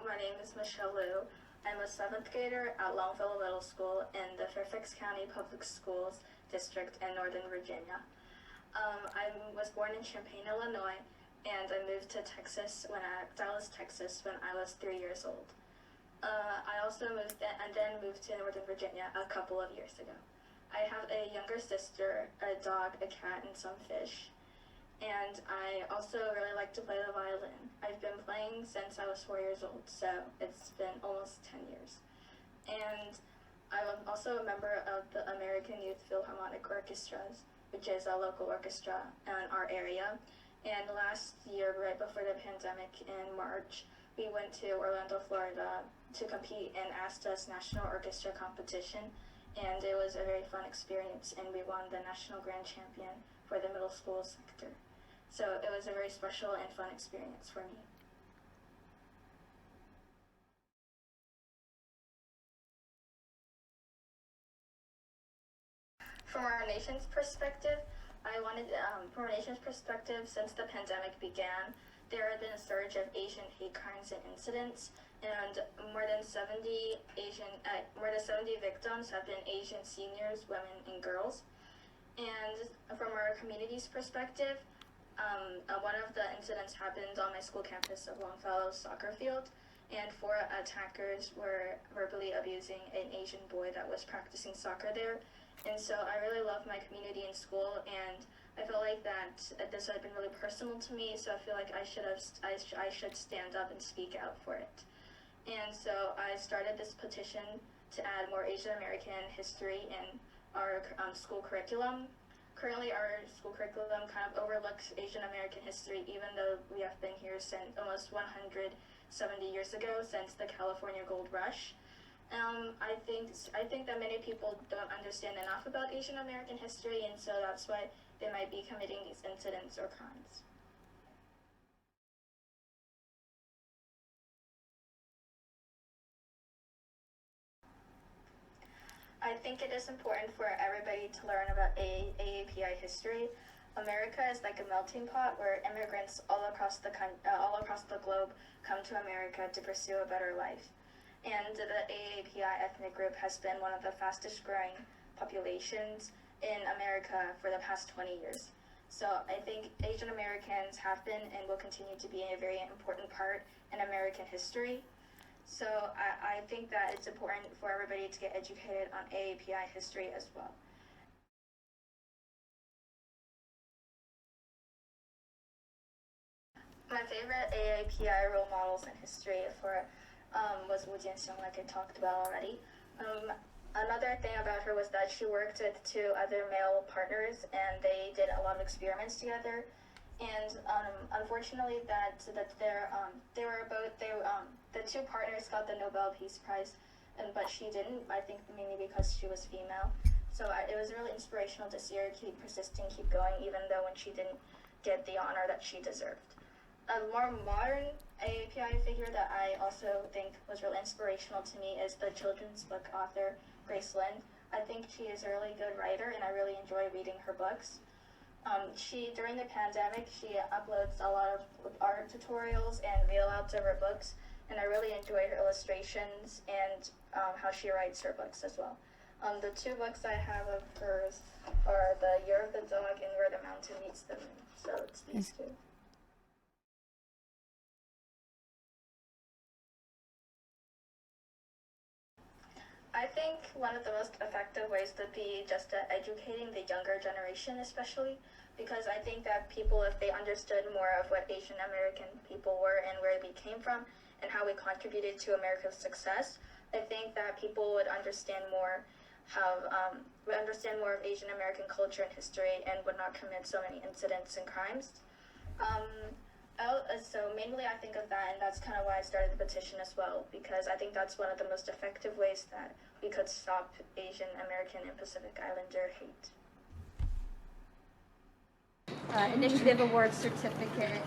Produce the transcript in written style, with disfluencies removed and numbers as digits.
my name is Michelle Liu. I'm a 7th grader at Longfellow Middle School in the Fairfax County Public Schools District in Northern Virginia. I was born in Champaign, Illinois, and I moved to Dallas, Texas when I was 3 years old. I also moved to Northern Virginia a couple of years ago. I have a younger sister, a dog, a cat, and some fish. And I also really like to play the violin. I've been playing since I was 4 years old, so it's been almost 10 years. And I'm also a member of the American Youth Philharmonic Orchestras, which is a local orchestra in our area. And last year, right before the pandemic in March, we went to Orlando, Florida to compete in ASTA's National Orchestra Competition. And it was a very fun experience, and we won the National Grand Champion for the middle school sector. So it was a very special and fun experience for me. From our nation's perspective, since the pandemic began, there have been a surge of Asian hate crimes and incidents, and more than 70 victims have been Asian seniors, women, and girls. And from our community's perspective, one of the incidents happened on my school campus of Longfellow's soccer field, and 4 attackers were verbally abusing an Asian boy that was practicing soccer there. And so I really love my community in school, and I feel like that this had been really personal to me, so I feel like I should stand up and speak out for it. And so I started this petition to add more Asian American history in our school curriculum. Currently, our school curriculum kind of overlooks Asian American history, even though we have been here since almost 170 years ago, since the California Gold Rush. I think that many people don't understand enough about Asian American history, and so that's why they might be committing these incidents or crimes. I think it is important for everybody to learn about AAPI history. America is like a melting pot where immigrants all across the globe come to America to pursue a better life. And the AAPI ethnic group has been one of the fastest growing populations in America for the past 20 years. So I think Asian Americans have been and will continue to be a very important part in American history. So I think that it's important for everybody to get educated on AAPI history as well. My favorite AAPI role models in history was Wu Jianxiong, like I talked about already. Another thing about her was that she worked with 2 other male partners, and they did a lot of experiments together. And unfortunately, the 2 partners got the Nobel Peace Prize, but she didn't. I think mainly because she was female. So it was really inspirational to see her keep persisting, keep going, even though when she didn't get the honor that she deserved. A more modern AAPI figure that I also think was really inspirational to me is the children's book author Grace Lind. I think she is a really good writer, and I really enjoy reading her books. During the pandemic, she uploads a lot of art tutorials and mail-outs of her books, and I really enjoy her illustrations and how she writes her books as well. The 2 books I have of hers are The Year of the Dog and Where the Mountain Meets the Moon. So it's these 2. I think one of the most effective ways would be just educating the younger generation, especially, because I think that people, if they understood more of what Asian American people were and where we came from and how we contributed to America's success, I think that people would understand more of Asian American culture and history and would not commit so many incidents and crimes. So mainly I think of that, and that's kind of why I started the petition as well, because I think that's one of the most effective ways that we could stop Asian American and Pacific Islander hate. Initiative Award Certificate